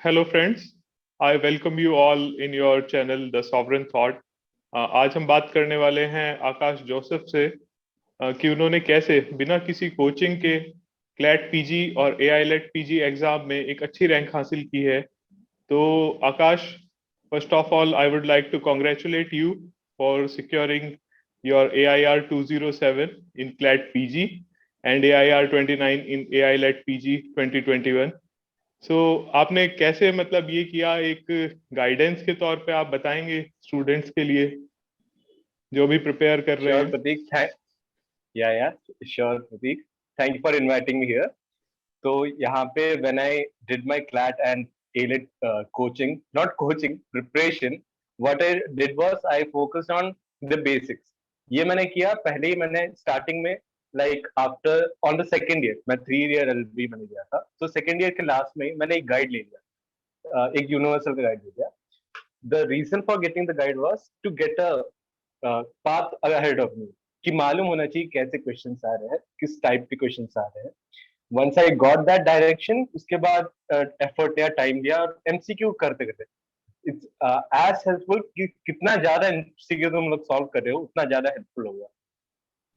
Hello friends, I welcome you all in your channel The Sovereign Thought. आज हम बात करने वाले हैं आकाश जोसेफ से कि उन्होंने कैसे बिना किसी कोचिंग के क्लैट पीजी और एआई लेट पीजी एग्जाम में एक अच्छी रैंक हासिल की है। तो Akash, first of all I would like to congratulate you for securing your AIR 207 in CLAT PG and AIR 29 in AI LET PG 2021। आपने कैसे मतलब ये किया, एक गाइडेंस के तौर पे आप बताएंगे स्टूडेंट्स के लिए जो भी प्रिपेयर कर रहे Sure, हैं? Pratik. Sure, Pratik. Thank you for inviting me here. So, यहाँ पे when I did my CLAT and ALET coaching, not coaching, preparation, what I did was I focused on the basics. ये मैंने किया पहले ही मैंने starting में like after on the second year मैं 3 year LLB मैंने किया था, तो second year के last में मैंने एक guide ले लिया, एक universal का guide ले लिया. The reason for getting the guide was to get a path ahead of me कि मालूम होना चाहिए कैसे क्वेश्चंस आ रहे हैं, किस टाइप के क्वेश्चंस आ रहे हैं. Once I got that direction, उसके बाद एफर्ट या टाइम दिया और एमसीक्यू करते करते इट्स एज हेल्पफुल कि कितना ज्यादा एमसीक्यू तुम लोग सॉल्व कर रहे हो उतना ज्यादा हेल्पफुल होगा.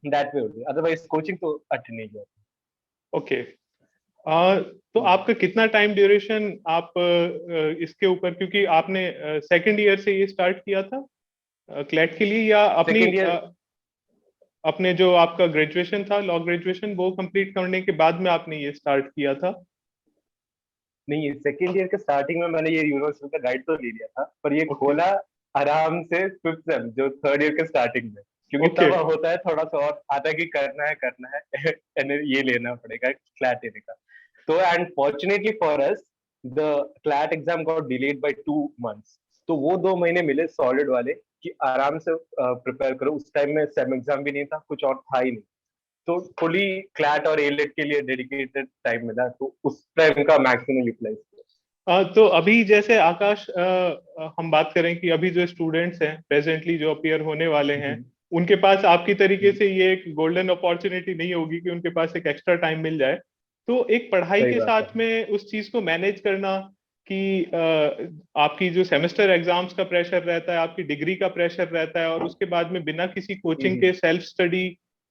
दैट वे होती है, अदरवाइज कोचिंग तो अटेंड नहीं किया. ओके। तो आपका कितना टाइम ड्यूरेशन आप इसके ऊपर, क्योंकि आपने सेकंड ईयर से ये स्टार्ट किया था क्लैट के लिए, या अपनी अपने जो आपका ग्रेजुएशन था, लॉ ग्रेजुएशन, वो कंप्लीट करने के बाद में आपने ये स्टार्ट किया था? नहीं, सेकेंड ईयर के स्टार्टिंग में मैंने ये यूनिवर्सल का गाइड तो ले लिया था, पर ये खोला आराम से फिफ्थ सेम जो थर्ड ईयर के स्टार्टिंग में, क्योंकि तब होता है थोड़ा सा और आता है कि करना है ये लेना पड़ेगा क्लैट लेने का. तो and fortunately for us the CLAT exam got delayed by 2 months. तो वो 2 महीने मिले सॉलिड वाले कि आराम से प्रिपेयर करो. उस टाइम में सेम एग्जाम भी नहीं था, कुछ और था ही नहीं, तो फुली क्लैट और एलेट के लिए डेडिकेटेड टाइम मिला, तो उस टाइम का मैक्सिमम यूटिलाइज किया. तो अभी जैसे आकाश, हम बात करें कि अभी जो स्टूडेंट्स हैं प्रेजेंटली जो अपीयर होने वाले हैं, उनके पास आपकी तरीके से ये एक गोल्डन अपॉर्चुनिटी नहीं होगी कि उनके पास एक एक्स्ट्रा टाइम मिल जाए. तो एक पढ़ाई के साथ में उस चीज को मैनेज करना कि आपकी जो सेमेस्टर एग्जाम्स का प्रेशर रहता है, आपकी डिग्री का प्रेशर रहता है, और उसके बाद में बिना किसी कोचिंग के सेल्फ स्टडी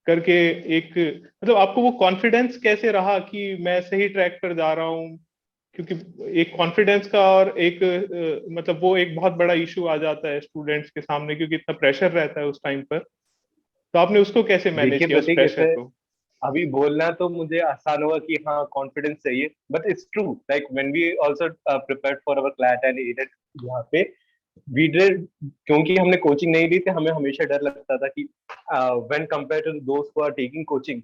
करके एक मतलब आपको वो कॉन्फिडेंस कैसे रहा कि मैं सही ट्रैक पर जा रहा हूँ? क्योंकि एक कॉन्फिडेंस का और एक मतलब वो एक बहुत बड़ा इशू आ जाता है स्टूडेंट्स के सामने, क्योंकि इतना प्रेशर रहता है उस टाइम पर. तो आपने उसको कैसे मैनेज किया, उस प्रेशर को? अभी बोलना तो मुझे आसान होगा कि हाँ कॉन्फिडेंस चाहिए, but it's true like when we also prepared for our CLAT and added, यहाँ पे वी डिड, क्योंकि हमने कोचिंग नहीं ली थी, हमें हमेशा डर लगता था कि व्हेन कंपेयर टू दोस्त हु आर टेकिंग कोचिंग,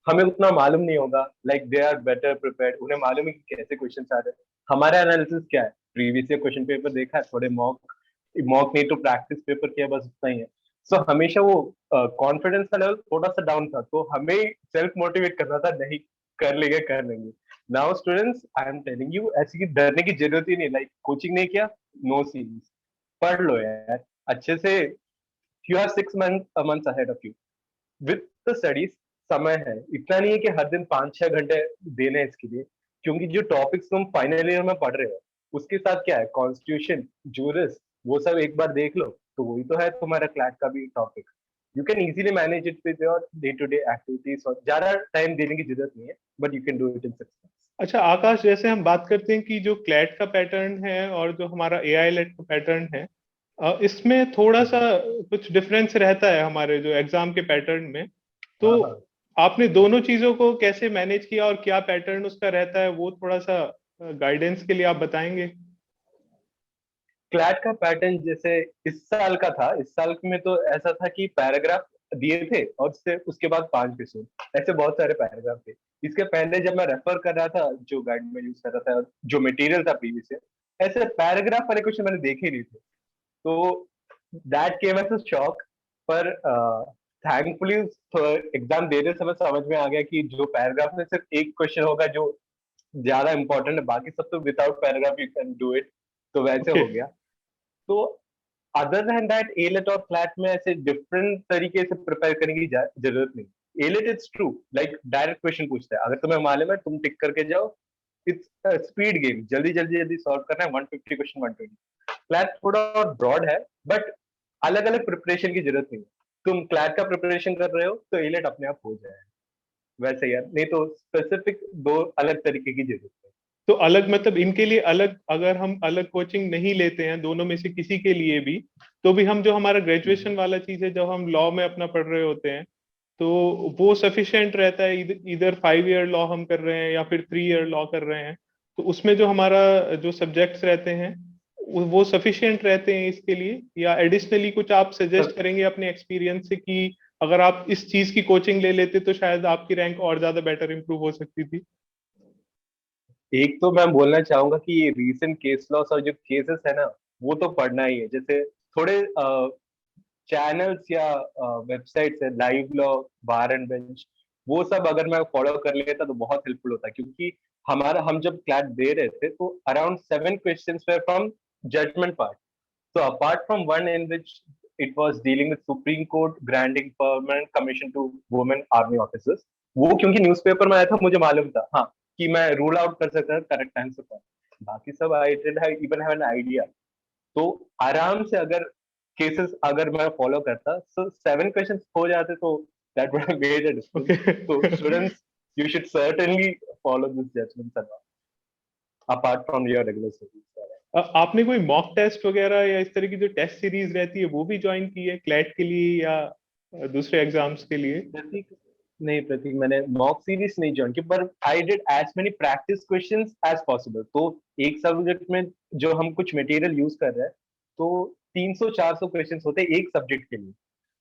हमें उतना मालूम नहीं होगा, like they are better prepared, उन्हें मालूम है कि कैसे क्वेश्चन आ रहे हैं. हमारा एनालिसिस क्या है, प्रीवियस ईयर क्वेश्चन पेपर देखा है, थोड़े मॉक नहीं तो प्रैक्टिस पेपर किया, बस उतना ही है. सो हमेशा वो कॉन्फिडेंस का लेवल थोड़ा सा डाउन था, तो हमें सेल्फ मोटिवेट करना था, नहीं कर लेंगे. Now students, I am telling you, ऐसी की डरने की जरूरत ही नहीं. लाइक कोचिंग नहीं किया, नो सीरीज, पढ़ लो यार अच्छे से. You are 6 months ahead of you with the studies. समय है, इतना नहीं है कि हर दिन 5-6 घंटे देने इसके लिए, क्योंकि जो टॉपिक्स तुम फाइनल ईयर में पढ़ रहे हो उसके साथ क्या है, कॉन्स्टिट्यूशन, जूरिस, वो सब एक बार देख लो तो वही तो है तुम्हारा क्लैट का भी topic. You can easily manage it with your day to day activities, और ज्यादा टाइम देने की जरूरत नहीं है, but you can do it in 6 months. अच्छा आकाश, जैसे हम बात करते हैं कि जो क्लैट का पैटर्न है और जो हमारा एआई लेट का पैटर्न है, इसमें थोड़ा सा कुछ डिफरेंस रहता है हमारे जो एग्जाम के पैटर्न में. तो आपने दोनों चीजों को कैसे मैनेज किया और क्या पैटर्न उसका रहता है, वो थोड़ा सा गाइडेंस के लिए आप बताएंगे? क्लैट का पैटर्न जैसे इस साल का था, इस साल में तो ऐसा था कि पैराग्राफ दिए थे और उसके बाद 5 क्वेश्चन, ऐसे बहुत सारे पैराग्राफ थे. इसके पहले जब मैं रेफर कर रहा था, जो गाइड में यूज कर रहा था, जो मटेरियल था प्रीवियस से, ऐसे पैराग्राफ वाले क्वेश्चन मैंने देखे नहीं थे, तो that came as a shock. पर थैंकफुली एग्जाम देते समय समझ में आ गया कि जो पैराग्राफ में सिर्फ एक क्वेश्चन होगा जो ज्यादा इंपॉर्टेंट है, बाकी सब तो without paragraph you can do it, तो वैसे हो गया. तो अदर देन दैट एलेट और फ्लैट में ऐसे डिफरेंट तरीके से प्रिपेयर करने की जरूरत नहीं. AILET it's true, like direct question पूछता है, अगर तुम्हें मालूम है तुम टिक करके जाओ, इट्स स्पीड गेम, जल्दी जल्दी जल्दी सॉल्व करना है, 150 क्वेश्चन 120। क्लैट थोड़ा और ब्रॉड है, बट अलग अलग प्रिपरेशन की जरूरत नहीं है। तुम क्लैट का प्रिपरेशन कर रहे हो तो एलेट अपने आप हो जाए, वैसे यार, नहीं तो स्पेसिफिक दो अलग तरीके की जरूरत है। तो अलग मतलब इनके लिए अलग, अगर हम अलग कोचिंग नहीं लेते हैं दोनों में से किसी के लिए भी, तो भी हम जो हमारा ग्रेजुएशन वाला चीज है जब हम लॉ में अपना पढ़ रहे होते हैं, तो वो सफिशिएंट रहता है। इधर 5 ईयर लॉ हम कर रहे हैं या फिर 3 ईयर लॉ कर रहे हैं, तो उसमें जो हमारा जो सब्जेक्ट्स रहते हैं वो सफिशिएंट रहते हैं इसके लिए, या एडिशनली कुछ आप सजेस्ट करेंगे अपने एक्सपीरियंस से कि अगर आप इस चीज की कोचिंग ले लेते तो शायद आपकी रैंक और ज्यादा बेटर इंप्रूव हो सकती थी? एक तो मैं बोलना चाहूंगा कि ये रीसेंट केस लॉस और जो केसेस है ना, वो तो पढ़ना ही है। जैसे थोड़े चैनल्स या वेबसाइट्स है, live law, bar and bench, वो सब अगर मैं फॉलो कर लेता तो बहुत हेल्पफुल होता, क्योंकि हम जब क्लास दे रहे थे तो around 7 questions were from judgment part. So apart from one in which it was dealing with Supreme Court granting permanent commission to women army officers, वो क्योंकि न्यूज़पेपर में आया था मुझे मालूम था, हाँ, कि मैं रूल आउट कर सकता करेक्ट आंसर पर। बाकी सब I did even have an idea. तो आराम से अगर केसेस अगर मैं फॉलो करता so 7 क्वेश्चंस हो जाते, तो that would have made a difference. So okay. students, you should certainly follow this judgment apart from your regular studies. आपने कोई मॉक टेस्ट वगैरह या इस तरह की जो टेस्ट सीरीज रहती है वो भी ज्वाइन की है क्लैट के लिए या दूसरे एग्जाम्स के लिए? प्रतीक, नहीं प्रतीक, मैंने मॉक सीरीज नहीं ज्वाइन की, पर I did as many practice questions as possible. तो एक सब्जेक्ट में जो हम कुछ मटेरियल यूज कर रहे हैं, तो 300-400 क्वेश्चंस होते हैं एक सब्जेक्ट के लिए।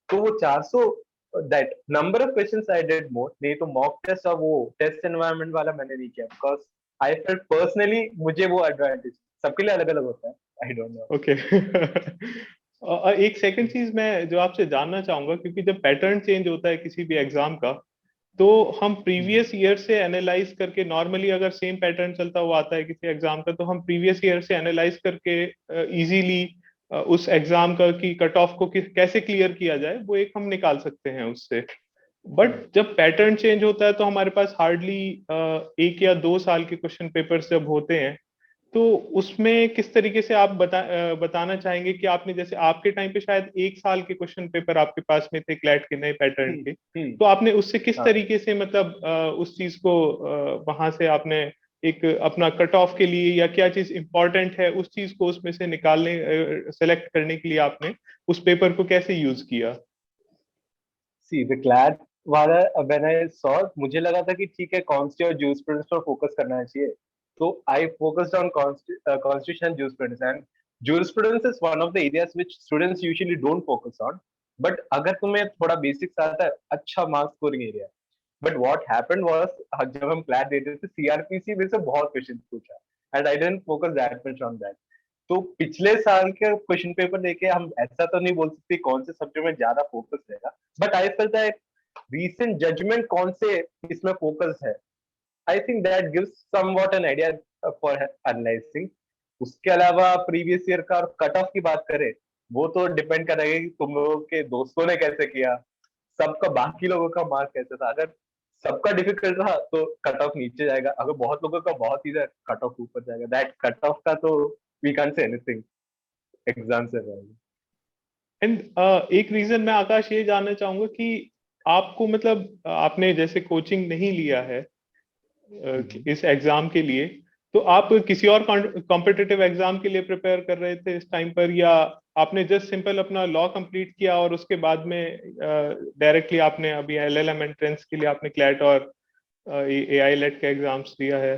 तो वो 400, that number of questions I did more. नहीं तो मॉक टेस्ट और वो टेस्ट एनवायरनमेंट वाला मैंने नहीं किया, बिकॉज आई फेल्ट पर्सनली मुझे वो एडवांटेज, सबके लिए अलग अलग होता है, आई डोंट नो। ओके। एक सेकंड चीज मैं जो आपसे जानना चाहूंगा, क्योंकि जब पैटर्न चेंज होता है किसी भी एग्जाम का, तो हम प्रीवियस ईयर से एनालाइज करके, नॉर्मली अगर सेम पैटर्न चलता हुआ आता है किसी एग्जाम का, तो हम प्रीवियस ईयर से एनालाइज करके इजीली उस एग्जाम का की कट ऑफ को कैसे क्लियर किया जाए वो एक हम निकाल सकते हैं उससे। बट जब पैटर्न चेंज होता है तो हमारे पास हार्डली 1 या 2 साल के क्वेश्चन पेपर्स जब होते हैं, तो उसमें किस तरीके से आप बताना चाहेंगे कि आपने, जैसे आपके टाइम पे शायद 1 साल के क्वेश्चन पेपर आपके पास में थे क्लैट के नए पैटर्न के, तो आपने उससे किस हाँ, तरीके से मतलब उस चीज को वहां से आपने एक अपना कट ऑफ के लिए, या क्या चीज इंपॉर्टेंट है उस चीज को उसमें से निकालने, सेलेक्ट करने के लिए आपने उस पेपर को कैसे यूज किया? सी द क्लैट वाला, व्हेन आई सॉ, मुझे लगा था कि ठीक है कॉन्स्टी और जूरिस्प्रूडेंस पर फोकस करना चाहिए। तो I focused on constitution and jurisprudence, and jurisprudence is one of the areas which students usually don't focus on. But अगर तुम्हें थोड़ा बेसिक्स आता है, अच्छा marks scoring area. But what happened was, जब हम क्लैट देते थे, सीआरपीसी में से बहुत क्वेश्चन पूछा, and I didn't focus that much on that. तो पिछले साल के क्वेश्चन पेपर देके हम ऐसा तो नहीं बोल सकते कौन से सब्जेक्ट में ज्यादा फोकस रहेगा, but I feel that recent judgment कौन से इसमें फोकस है, I think that gives somewhat an idea for analysing. उसके अलावा प्रीवियस ईयर का कट ऑफ की बात करें, वो तो डिपेंड करेगा कि तुम लोगों के दोस्तों ने कैसे किया, सबका बाकी लोगों का मार्क कैसे था। अगर सबका डिफिकल्ट रहा तो कट ऑफ नीचे जाएगा, अगर बहुत लोगों का बहुत ही कट ऑफ ऊपर जाएगा। दैट कट ऑफ का तो we can't say anything, exam से रहेगा। एंड एक रीजन मैं आकाश ये जानना चाहूंगा कि आपको मतलब आपने जैसे कोचिंग नहीं लिया है इस एग्जाम के लिए, तो आप किसी और कॉम्पिटिटिव एग्जाम के लिए प्रिपेयर कर रहे थे इस टाइम पर, या आपने जस्ट सिंपल अपना लॉ कंप्लीट किया और उसके बाद में डायरेक्टली आपने अभी एलएलएम एंट्रेंस के लिए आपने क्लैट और एआई लेट का एग्जाम्स दिया है?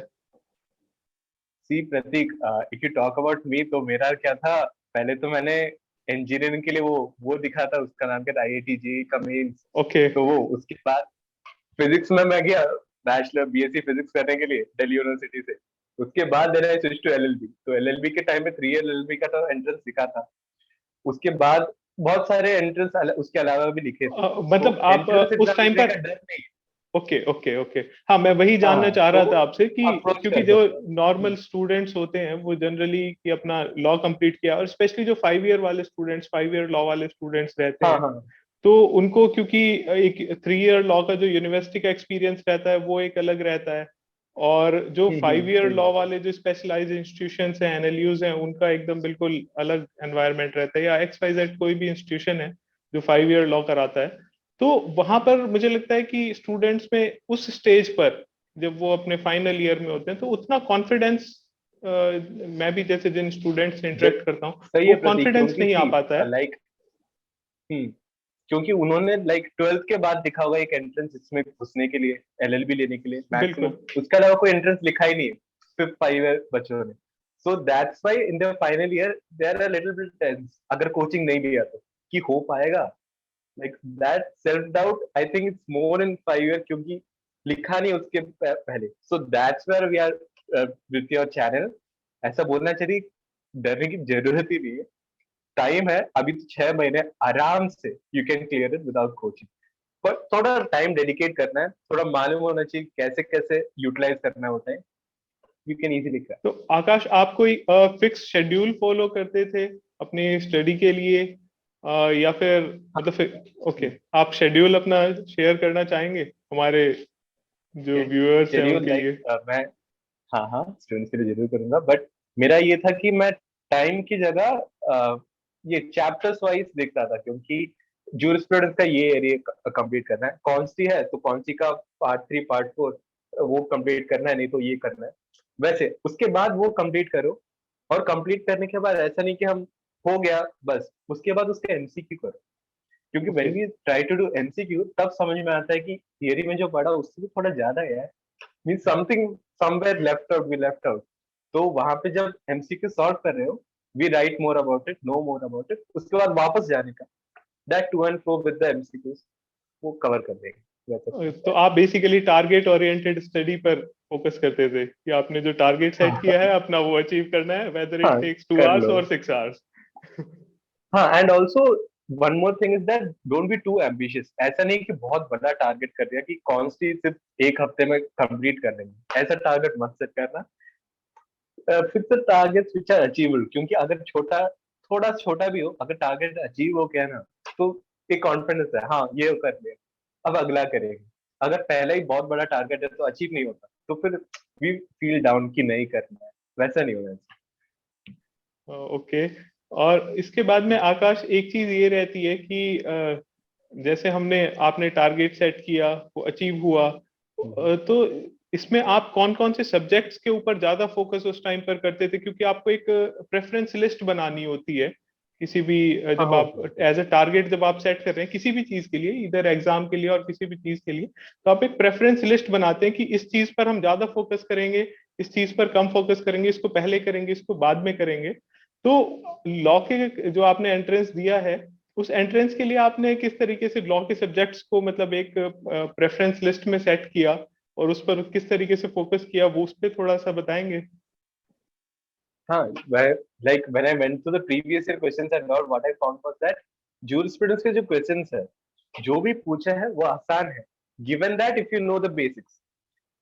See Prateek, if you talk about me, तो मेरा क्या था, पहले तो मैंने इंजीनियरिंग के लिए वो दिखा था, उसका नाम क्या था, आईआईटी जेईई का मेंस। ओके। तो वो उसके बाद फिजिक्स में मैं गया बैचलर बीएससी फिजिक्स करने के लिए दिल्ली यूनिवर्सिटी से। उसके बाद then I switch to LLB. तो एलएलबी के टाइम में 3 ईयर एलएलबी का तो एंट्रेंस लिखा था। उसके बाद बहुत सारे एंट्रेंस उसके अलावा भी लिखे थे, तो मतलब आप एंट्रेंस उस एग्जाम टाइम लिखने पर, का डर नहीं। ओके ओके ओके, हाँ मैं वही जानना हाँ, चाह तो रहा था आपसे कि अप्रोच क्योंकि कर जो सकता नॉर्मल हूँ। स्टूडेंट्स होते हैं वो जनरली कि अपना लॉ कंप्लीट किया, और स्पेशली जो 5 ईयर वाले स्टूडेंट्स, 5 ईयर लॉ वाले स्टूडेंट्स रहते हाँ हैं, हाँ तो उनको क्योंकि एक 3 ईयर लॉ का जो यूनिवर्सिटी का एक्सपीरियंस रहता है वो एक अलग रहता है, और जो 5 ईयर सही लॉ बात है। वाले जो स्पेशलाइज्ड इंस्टीट्यूशंस हैं, एनएलयूज हैं, उनका एकदम बिल्कुल अलग एनवायरनमेंट रहता है, या XYZ कोई भी इंस्टीट्यूशन है जो 5 ईयर लॉ कराता है। तो वहां पर मुझे लगता है कि स्टूडेंट्स में उस स्टेज पर जब वो अपने फाइनल ईयर में होते हैं तो उतना कॉन्फिडेंस, मैं भी जैसे जिन स्टूडेंट्स से ज- इंटरेक्ट करता हूँ, सही वो है प्रतीक, कॉन्फिडेंस क्योंकि नहीं आ सी पाता है। लाइक हम्म क्योंकि उन्होंने लाइक 12th के बाद लिखा होगा एक एंट्रेंस इसमें घुसने के लिए, एलएलबी लेने के लिए मैक्सिमम, बिल्कुल उसके अलावा कोई एंट्रेंस लिखा ही नहीं है फिफ्थ 5 ईयर बच्चों ने। So that's why in the final year they are a little bit tense, अगर कोचिंग नहीं लिया तो, कि हो पाएगा। Like that self doubt I think it's more in 5 year, क्योंकि लिखा नहीं उसके पहले। So that's where we are with your channel. ऐसा बोलना चाहिए, डरने की जरूरत ही नहीं है, टाइम है अभी तो 6 महीने आराम से, you can clear it without coaching. पर थोड़ा टाइम डेडिकेट करना है, थोड़ा मालूम होना चाहिए कैसे कैसे यूटिलाइज करना होता है, यू कैन इजीली कर। तो आकाश, आप कोई फिक्स शेड्यूल फॉलो करते थे अपनी स्टडी के लिए, या फिर मतलब फिर ओके, आप शेड्यूल अपना शेयर करना चाहेंगे हमारे जो व्यूअर्स हैं शेड्यूल उनके लाइक लिए? मैं, हाँ हाँ स्टूडेंट्स के लिए जरूर करूंगा, बट मेरा ये था कि मैं टाइम की जगह ये चैप्टर्स वाइज देखता था, क्योंकि जूरिस्प्रूडेंस का ये एरिया कंप्लीट करना है, कौन सी है तो कौन सी का पार्ट 3 पार्ट 4 वो कंप्लीट करना है, नहीं तो ये करना है। वैसे उसके बाद वो कंप्लीट करो, और कंप्लीट करने के बाद ऐसा नहीं कि हम हो गया बस, उसके बाद उसके एमसीक्यू करो, क्योंकि okay. When we try to do MCQ तब समझ में आता है कि थियरी में जो पढ़ा उससे भी थोड़ा ज्यादा है, mean something somewhere left out, we left out. तो वहां पे जब एमसीक्यू सॉल्व कर रहे हो, we write more about it, know more about it, उसके बाद वापस जाने का, that to and fro with the MCQs वो कवर कर देंगे वैसे तो होता है। आप बेसिकली टारगेट ओरिएंटेड स्टडी पर फोकस करते थे कि आपने जो टारगेट सेट किया है हाँ अपना वो अचीव करना है, वेदर इट हाँ टेक्स टू कर आवर्स लो। और 6 आवर्स। हाँ and also one more thing is that don't be too ambitious, ऐसा नहीं कि बहुत बड़ा टारगेट कर दिया कि कॉन्स्टी सिर्फ एक हफ्ते में कंप्लीट कर लेंगे, ऐसा टारगेट मत सेट करना। Fix the targets which are achievable, क्योंकि अगर छोटा, थोड़ा छोटा भी हो, अगर टारगेट अचीव हो गया ना, तो एक कॉन्फिडेंस है, हाँ ये कर लिया, अब अगला करेंगे। अगर पहले ही बहुत बड़ा टारगेट है तो अचीव नहीं होता, तो फिर वी फील डाउन कि नहीं करना है, वैसा नहीं होना चाहिए। ओके। और इसके बाद में आकाश, एक चीज ये रहती है कि जैसे हमने आपने टारगेट सेट किया, वो अचीव हुआ, तो इसमें आप कौन कौन से सब्जेक्ट्स के ऊपर ज्यादा फोकस उस टाइम पर करते थे? क्योंकि आपको एक प्रेफरेंस लिस्ट बनानी होती है किसी भी हाँ जब हो आप एज अ टारगेट जब आप सेट कर रहे हैं किसी भी चीज के लिए, इधर एग्जाम के लिए और किसी भी चीज के लिए, तो आप एक प्रेफरेंस लिस्ट बनाते हैं कि इस चीज पर हम ज्यादा फोकस करेंगे, इस चीज पर कम फोकस करेंगे, इसको पहले करेंगे, इसको बाद में करेंगे। तो लॉ के जो आपने एंट्रेंस दिया है, उस एंट्रेंस के लिए आपने किस तरीके से लॉ के सब्जेक्ट्स को मतलब एक प्रेफरेंस लिस्ट में सेट किया और उस पर किस तरीके से फोकस किया, वो उस पर थोड़ा सा बताएंगे? हाँ वह like when I went to the previous year questions and all, what I found was that jurisprudence के जो क्वेश्चंस है, जो भी पूछे हैं वो आसान है, given that if you know the basics.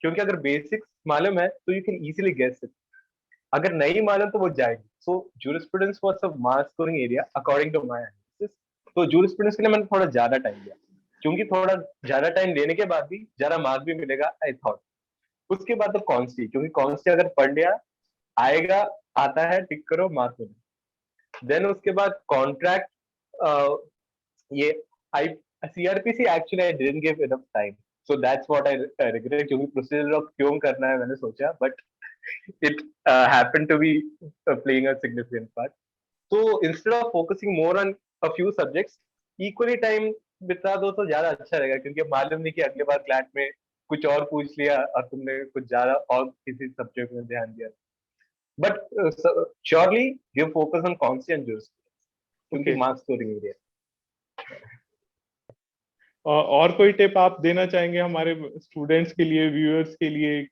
क्योंकि अगर बेसिक्स मालूम है तो you can easily guess it, अगर नहीं मालूम तो वो जाएगी। So jurisprudence was a mass scoring area according to my analysis. तो जूरिस्प्रूडेंस के लिए मैंने थोड़ा ज्यादा टाइम लिया, क्योंकि थोड़ा ज्यादा टाइम लेने के बाद भी ज्यादा मार्क भी मिलेगा आई थॉट। उसके बाद तो कॉन्स्टी, क्योंकि कॉन्स्टी अगर पढ़ लिया आएगा, आता है, टिक करो मार्क मिले। देन उसके बाद कॉन्ट्रैक्ट, ये I CrPC actually I didn't give enough time, so that's what I regret, क्योंकि प्रोसीजर ऑफ क्यों करना है मैंने सोचा, but it happened to be playing a significant part. So instead of focusing more on a few subjects, equally time बिता दो तो ज्यादा अच्छा रहेगा, क्योंकि अब मालूम नहीं कि अगले बार क्लास में कुछ और पूछ लिया और तुमने कुछ ज्यादा और किसी सब्जेक्ट में ध्यान दिया। But surely give focus on constant juice, क्योंकि ओके। Marks scoring area. और कोई टिप आप देना चाहेंगे हमारे स्टूडेंट्स के लिए, व्यूअर्स के लिए,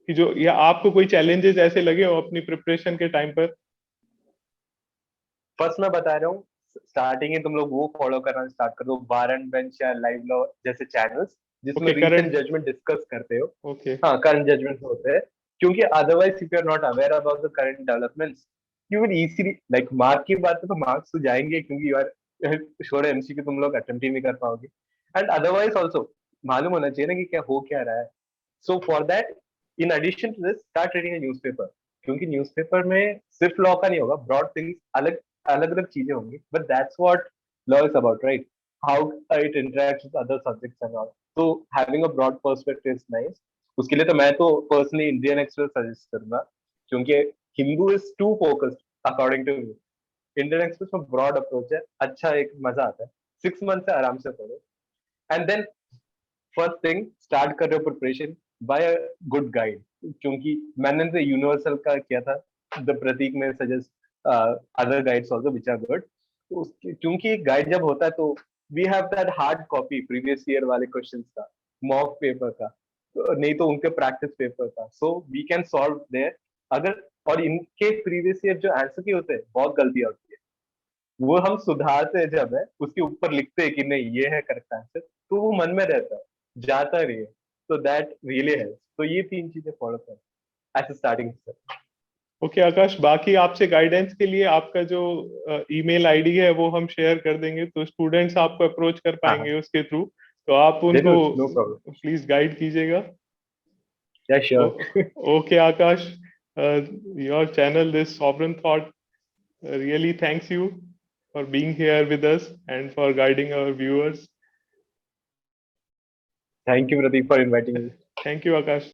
कि जो या आपको कोई चैलेंजेस ऐसे लगे हो अपनी प्रिपरेशन के टाइम पर? फर्स्ट मैं बता रहा हूँ, स्टार्टिंग ही तुम लोग वो फॉलो करना स्टार्ट कर दो, बार एंड बेंच या लाइव लॉ जैसे चैनल्स, जिसमें okay, recent current. Judgement discuss करते हो। ओके। हाँ करंट जजमेंट होते हैं, क्योंकि otherwise if you are not aware about the current developments, you will easily like mark की बात है तो मार्क्स तो जाएंगे, क्योंकि यू आर श्योर एमसीक्यू तुम लोग अटेम्प्ट ही नहीं कर पाओगे। एंड अदरवाइज ऑल्सो मालूम होना चाहिए ना कि क्या हो क्या रहा है। So for that in addition to this start reading a newspaper, क्योंकि न्यूज़पेपर में सिर्फ लॉ का नहीं होगा, ब्रॉड थिंग्स, अलग अलग अलग चीजें होंगी, but that's what law is about, right? How it interacts with other subjects and all, तो having a broad perspective is nice. उसके लिए तो मैं तो पर्सनली इंडियन एक्सप्रेस सजेस्ट करूंगा, क्योंकि Hindu is too focused according to me. Indian express में broad approach है, अच्छा एक मजा आता है, 6 मंथ से आराम से पढ़ो। And then first thing, start कर रहे हो preparation, by a good guide, क्योंकि मैंने तो यूनिवर्सल का किया था, द प्रतीक में suggest other guides also which are good. क्योंकि गाइड जब होता है तो we have that hard copy previous year वाले क्वेश्चंस का, मॉक पेपर का, नहीं तो उनके प्रैक्टिस पेपर का, so we can solve there. अगर और इनके प्रीवियस ईयर जो आंसर की होते हैं बहुत गलतियां होती है, वो हम सुधारते हैं जब है उसके ऊपर लिखते हैं कि नहीं ये है करेक्ट आंसर, तो वो मन में रहता है, जाता नहीं है, तो दैट रियली हेल्प्स। तो ये 3 चीजें फॉलो करें as a starting step. Okay Akash, बाकी आपसे गाइडेंस के लिए आपका जो ईमेल आईडी है वो हम शेयर कर देंगे, तो स्टूडेंट्स आपको अप्रोच कर हाँ हाँ, पाएंगे उसके थ्रू, तो आप उनको जरूर, नो प्रॉब्लम, प्लीज गाइड कीजिएगा। या sure. Okay Akash, your channel this sovereign thought really thanks you for being here with us and for guiding our viewers. Thank you Pradeep for inviting me. Thank you, Akash.